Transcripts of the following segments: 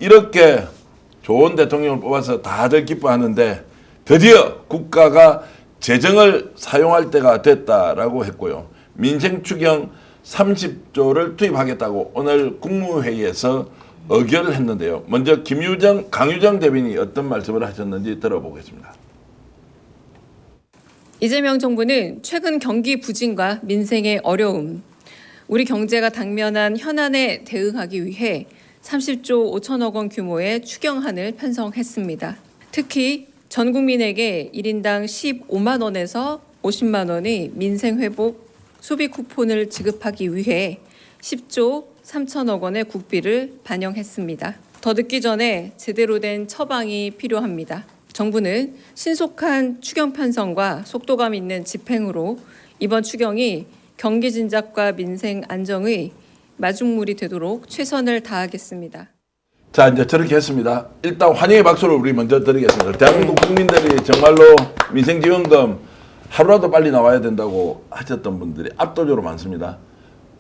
이렇게 좋은 대통령을 뽑아서 다들 기뻐하는데 드디어 국가가 재정을 사용할 때가 됐다라고 했고요. 민생 추경 30조를 투입하겠다고 오늘 국무회의에서 의결을 했는데요. 먼저 강유정 대변인이 어떤 말씀을 하셨는지 들어보겠습니다. 이재명 정부는 최근 경기 부진과 민생의 어려움, 우리 경제가 당면한 현안에 대응하기 위해 30조 5천억 원 규모의 추경안을 편성했습니다. 특히 전 국민에게 1인당 15만 원에서 50만 원의 민생회복 소비 쿠폰을 지급하기 위해 10조 3천억 원의 국비를 반영했습니다. 더 늦기 전에 제대로 된 처방이 필요합니다. 정부는 신속한 추경 편성과 속도감 있는 집행으로 이번 추경이 경기 진작과 민생 안정의 마중물이 되도록 최선을 다하겠습니다. 자, 이제 저렇게 했습니다. 일단 환영의 박수를 우리 먼저 드리겠습니다. 대한민국 국민들이 정말로 민생지원금 하루라도 빨리 나와야 된다고 하셨던 분들이 압도적으로 많습니다.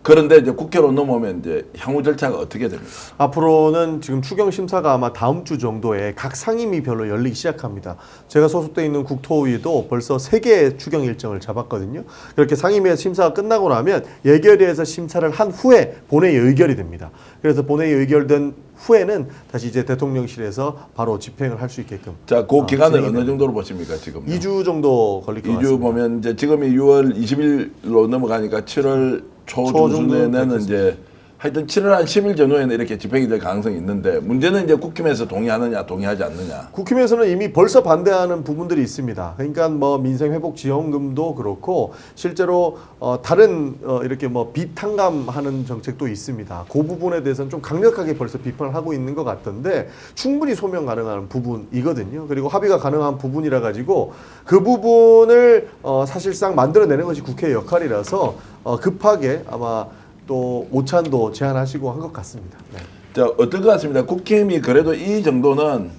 그런데 이제 국회로 넘어오면 이제 향후 절차가 어떻게 됩니까? 앞으로는 지금 추경 심사가 아마 다음 주 정도에 각 상임위별로 열리기 시작합니다. 제가 소속돼 있는 국토위도 벌써 3개의 추경 일정을 잡았거든요. 그렇게 상임위에서 심사가 끝나고 나면 예결위에서 심사를 한 후에 본회의 의결이 됩니다. 그래서 본회의 의결된 후에는 다시 이제 대통령실에서 바로 집행을 할 수 있게끔. 자, 그 기간을 어느 정도로 보십니까, 지금? 2주 정도 걸릴 것 같습니다. 2주 보면 이제 지금이 6월 20일로 넘어가니까 7월 초 중순에는 이제 하여튼 7월 한 10일 전후에는 이렇게 집행이 될 가능성이 있는데 문제는 이제 국힘에서 동의하느냐 동의하지 않느냐. 국힘에서는 이미 벌써 반대하는 부분들이 있습니다. 그러니까 뭐 민생회복지원금도 그렇고 실제로 다른 이렇게 뭐 비탕감하는 정책도 있습니다. 그 부분에 대해서는 좀 강력하게 벌써 비판을 하고 있는 것 같던데 충분히 소명 가능한 부분이거든요. 그리고 합의가 가능한 부분이라 가지고 그 부분을 사실상 만들어내는 것이 국회의 역할이라서 급하게 아마 또 오찬도 제안하시고 한 것 같습니다. 네. 자, 어떨 것 같습니다. 국힘이 그래도 이 정도는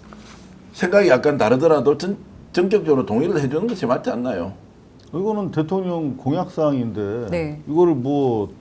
생각이 약간 다르더라도 전격적으로 동의를 해주는 것이 맞지 않나요? 이거는 대통령 공약사항인데 네. 이거를 뭐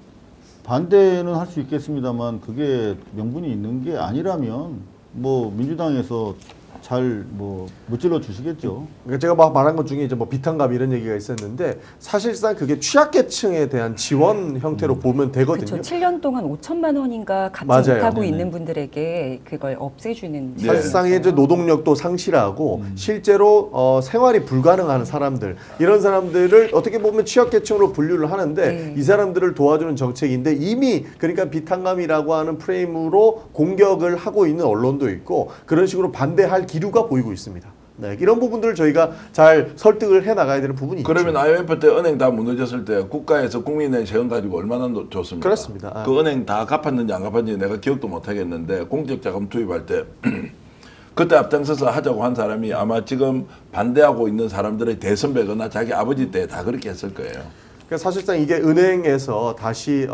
반대는 할 수 있겠습니다만 그게 명분이 있는 게 아니라면 뭐 민주당에서 잘 뭐 무찔러 주시겠죠. 그러니까 제가 막 말한 것 중에 이제 뭐 비탄감 이런 얘기가 있었는데 사실상 그게 취약계층에 대한 지원 형태로 보면 되거든요. 그렇죠. 7년 동안 5천만 원인가 갚지 맞아요. 못하고 네네. 있는 분들에게 그걸 없애주는 사실상 이제 제도였어요. 노동력도 상실하고 실제로 생활이 불가능한 사람들 이런 사람들을 어떻게 보면 취약계층으로 분류를 하는데 네. 이 사람들을 도와주는 정책인데 이미 그러니까 비탄감이라고 하는 프레임으로 공격을 하고 있는 언론도 있고 그런 식으로 반대할 기류가 보이고 있습니다. 네, 이런 부분들을 저희가 잘 설득을 해 나가야 되는 부분이 그러면 있죠. IMF 때 은행 다 무너졌을 때 국가에서 국민의 재원 가지고 얼마나 줬습니까? 그렇습니다. 아. 그 은행 다 갚았는지 안 갚았는지 내가 기억도 못 하겠는데 공적 자금 투입할 때 그때 앞장서서 하자고 한 사람이 아마 지금 반대하고 있는 사람들의 대선배거나 자기 아버지 때 다 그렇게 했을 거예요. 그러니까 사실상 이게 은행에서 다시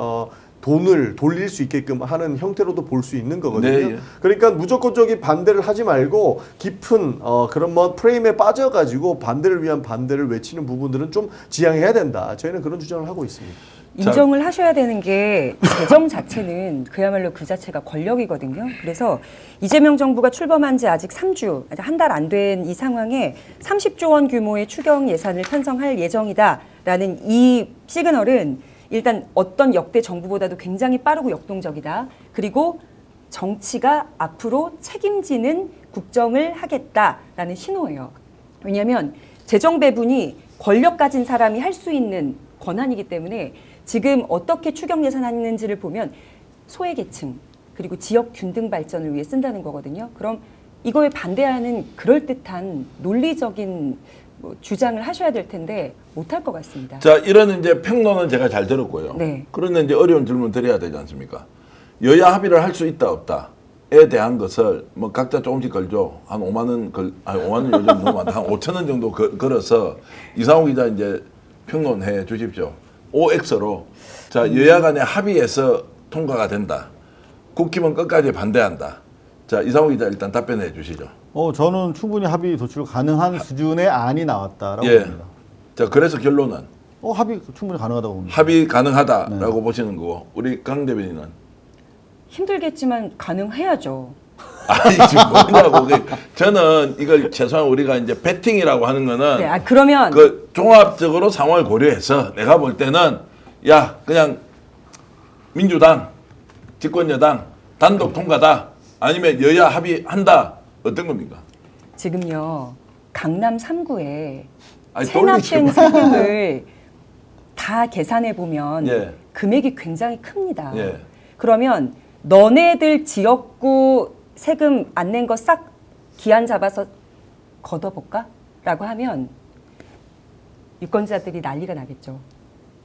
돈을 돌릴 수 있게끔 하는 형태로도 볼 수 있는 거거든요. 네, 예. 그러니까 무조건적인 반대를 하지 말고 깊은 그런 뭐 프레임에 빠져가지고 반대를 위한 반대를 외치는 부분들은 좀 지양해야 된다. 저희는 그런 주장을 하고 있습니다. 인정을 하셔야 되는 게 재정 자체는 그야말로 그 자체가 권력이거든요. 그래서 이재명 정부가 출범한 지 아직 3주, 한 달 안 된 이 상황에 30조 원 규모의 추경 예산을 편성할 예정이다라는 이 시그널은 일단 어떤 역대 정부보다도 굉장히 빠르고 역동적이다. 그리고 정치가 앞으로 책임지는 국정을 하겠다라는 신호예요. 왜냐하면 재정 배분이 권력 가진 사람이 할 수 있는 권한이기 때문에 지금 어떻게 추경 예산하는지를 보면 소외계층 그리고 지역 균등 발전을 위해 쓴다는 거거든요. 그럼 이거에 반대하는 그럴듯한 논리적인 주장을 하셔야 될 텐데 못할 것 같습니다. 자, 이런 이제 평론은 제가 잘 들었고요. 네. 그런데 이제 어려운 질문 드려야 되지 않습니까? 여야 합의를 할 수 있다 없다에 대한 것을 뭐 각자 조금씩 걸죠. 한 5만 원 5만 원 요즘 너무 많다. 한 5천 원 정도 걸어서 이상호 기자 이제 평론해 주십시오. OX로 자, 여야 간에 합의해서 통과가 된다. 국힘은 끝까지 반대한다. 자, 이상호 기자 일단 답변해 주시죠. 저는 충분히 합의 도출 가능한 수준의 안이 나왔다라고 예. 봅니다. 자, 그래서 결론은 합의 충분히 가능하다고 봅니다. 합의 가능하다라고 보시는 거고 우리 강 대변인은 힘들겠지만 가능해야죠. 아니 지금 뭐냐고. 저는 이걸 최소한 우리가 이제 배팅이라고 하는 거는 네, 그러면 그 종합적으로 상황을 고려해서 내가 볼 때는 야 그냥 민주당 집권여당 단독 통과다 아니면 여야 합의한다 어떤 겁니까? 지금요 강남 3구에 아니, 체납된 돌리지 세금을 다 계산해 보면 예. 금액이 굉장히 큽니다. 예. 그러면 너네들 지역구 세금 안 낸 거 싹 기한 잡아서 걷어볼까? 라고 하면 유권자들이 난리가 나겠죠.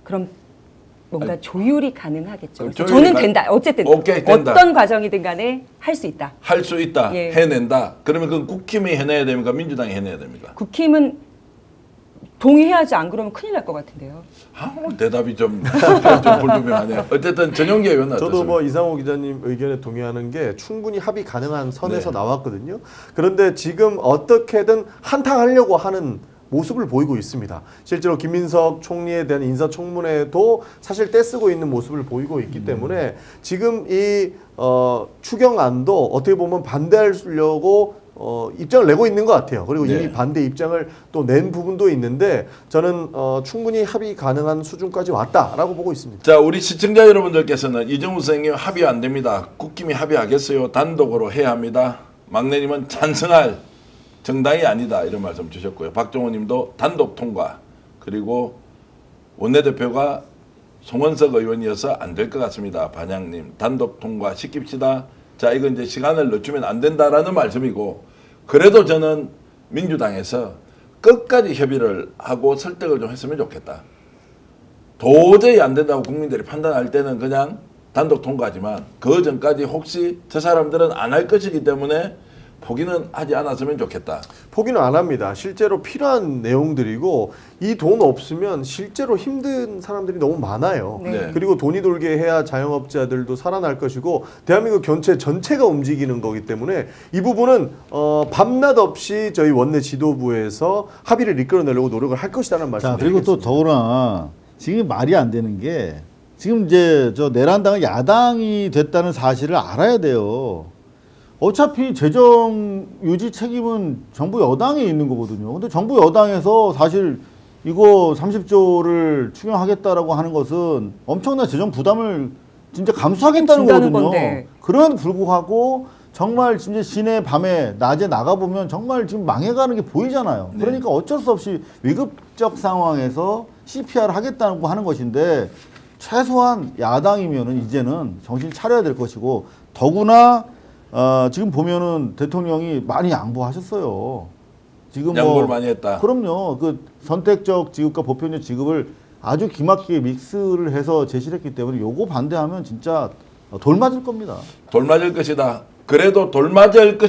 그럼 뭔가 조율이 가능하겠죠. 조율이 저는 된다. 어쨌든 오케이, 된다. 어떤 과정이든 간에 할 수 있다. 할 수 있다 예. 해낸다. 그러면 그건 국힘이 해내야 됩니까? 민주당이 해내야 됩니까? 국힘은 동의해야지 안 그러면 큰일 날 것 같은데요. 오늘 대답이 좀 불분명하네요. 어쨌든 전용기 의원은 저도 어떻습니까? 뭐 이상호 기자님 의견에 동의하는 게 충분히 합의 가능한 선에서 네. 나왔거든요. 그런데 지금 어떻게든 한탕하려고 하는 모습을 보이고 있습니다. 실제로 김민석 총리에 대한 인사청문회도 사실 떼쓰고 있는 모습을 보이고 있기 때문에 지금 이 추경안도 어떻게 보면 반대하려고 입장을 내고 있는 것 같아요. 그리고 네. 이미 반대 입장을 또 낸 부분도 있는데 저는 충분히 합의 가능한 수준까지 왔다라고 보고 있습니다. 자, 우리 시청자 여러분들께서는 이정우 선생님 합의 안 됩니다. 국힘이 합의하겠어요? 단독으로 해야 합니다. 막내님은 찬성할 정당이 아니다 이런 말씀 주셨고요. 박종호 님도 단독 통과 그리고 원내대표가 송원석 의원이어서 안 될 것 같습니다. 반양님 단독 통과 시킵시다. 자, 이건 이제 시간을 늦추면 안 된다라는 말씀이고 그래도 저는 민주당에서 끝까지 협의를 하고 설득을 좀 했으면 좋겠다. 도저히 안 된다고 국민들이 판단할 때는 그냥 단독 통과하지만 그 전까지 혹시 저 사람들은 안 할 것이기 때문에 포기는 하지 않았으면 좋겠다. 포기는 안 합니다. 실제로 필요한 내용들이고 이 돈 없으면 실제로 힘든 사람들이 너무 많아요. 네. 그리고 돈이 돌게 해야 자영업자들도 살아날 것이고 대한민국 경제 전체가 움직이는 거기 때문에 이 부분은 밤낮 없이 저희 원내 지도부에서 합의를 이끌어내려고 노력을 할 것이라는 말씀. 자, 그리고 또 더구나 지금 말이 안 되는 게 지금 이제 저 내란당은 야당이 됐다는 사실을 알아야 돼요. 어차피 재정 유지 책임은 정부 여당에 있는 거거든요. 근데 정부 여당에서 사실 이거 30조를 추경하겠다라고 하는 것은 엄청난 재정 부담을 진짜 감수하겠다는 준다는 거거든요. 건데. 그럼에도 불구하고 정말 진짜 시내 밤에 낮에 나가보면 정말 지금 망해가는 게 보이잖아요. 네. 그러니까 어쩔 수 없이 위급적 상황에서 CPR을 하겠다고 하는 것인데 최소한 야당이면은 이제는 정신 차려야 될 것이고 더구나 지금 보면은 대통령이 많이 양보하셨어요. 지금 양보를 많이 했다. 그럼요. 그 선택적 지급과 보편적 지급을 아주 기막히게 믹스를 해서 제시를 했기 때문에 요거 반대하면 진짜 돌 맞을 겁니다. 돌 맞을 것이다. 그래도 돌 맞을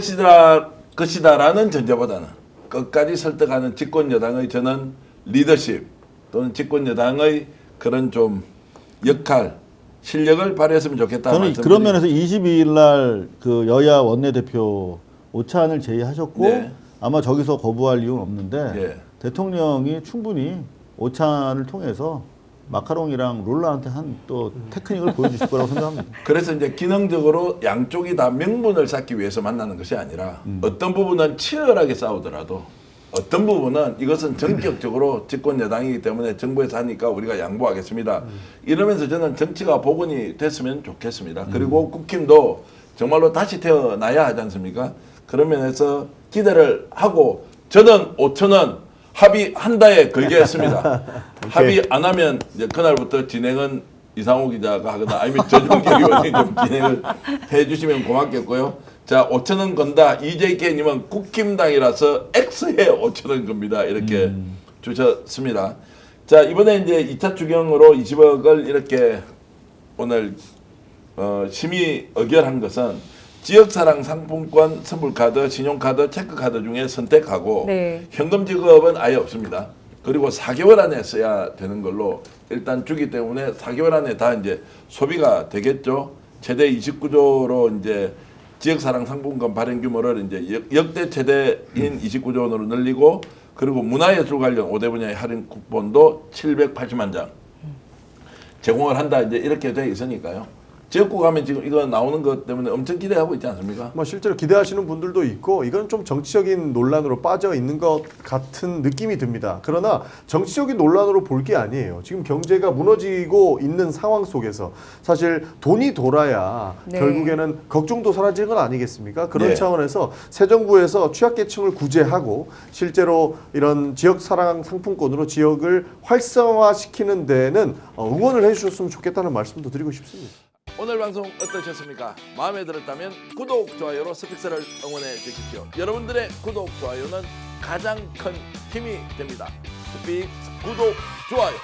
것이다라는 전제보다는 끝까지 설득하는 집권 여당의 저는 리더십 또는 집권 여당의 그런 좀 역할 실력을 발휘했으면 좋겠다. 저는 그런 면에서 22일 날 그 여야 원내대표 오찬을 제의하셨고 네. 아마 저기서 거부할 이유는 없는데 예. 대통령이 충분히 오찬을 통해서 마카롱이랑 롤러한테 한 또 테크닉을 보여주실 거라고 생각합니다. 그래서 이제 기능적으로 양쪽이 다 명분을 쌓기 위해서 만나는 것이 아니라 어떤 부분은 치열하게 싸우더라도 어떤 부분은 이것은 전격적으로 집권 여당이기 때문에 정부에서 하니까 우리가 양보하겠습니다. 이러면서 저는 정치가 복원이 됐으면 좋겠습니다. 그리고 국힘도 정말로 다시 태어나야 하지 않습니까? 그런 면에서 기대를 하고 저는 5,000원 합의한다에 걸겠습니다. 합의 안 하면 이제 그날부터 진행은 이상호 기자가 하거나 아니면 전용기 의원이 좀 진행을 해주시면 고맙겠고요. 자, 5,000원 건다. EJK님은 국힘당이라서 X에 5,000원 겁니다. 이렇게 주셨습니다. 자, 이번에 이제 2차 추경으로 20억을 이렇게 오늘 심의 의결한 것은 지역사랑 상품권, 선불카드, 신용카드, 체크카드 중에 선택하고 네. 현금 지급은 아예 없습니다. 그리고 4개월 안에 써야 되는 걸로 일단 주기 때문에 4개월 안에 다 이제 소비가 되겠죠. 최대 29조로 이제 지역사랑 상품권 발행 규모를 이제 역대 최대인 29조 원으로 늘리고 그리고 문화예술 관련 5대 분야의 할인 쿠폰도 780만 장 제공을 한다 이제 이렇게 돼 있으니까요. 지역구 가면 지금 이거 나오는 것 때문에 엄청 기대하고 있지 않습니까? 뭐 실제로 기대하시는 분들도 있고 이건 좀 정치적인 논란으로 빠져 있는 것 같은 느낌이 듭니다. 그러나 정치적인 논란으로 볼 게 아니에요. 지금 경제가 무너지고 있는 상황 속에서 사실 돈이 돌아야 네. 결국에는 걱정도 사라지는 건 아니겠습니까? 그런 네. 차원에서 새 정부에서 취약계층을 구제하고 실제로 이런 지역 사랑 상품권으로 지역을 활성화시키는 데는 응원을 해주셨으면 좋겠다는 말씀도 드리고 싶습니다. 오늘 방송 어떠셨습니까? 마음에 들었다면 구독, 좋아요로 스픽스를 응원해 주십시오. 여러분들의 구독, 좋아요는 가장 큰 힘이 됩니다. 스픽 구독, 좋아요.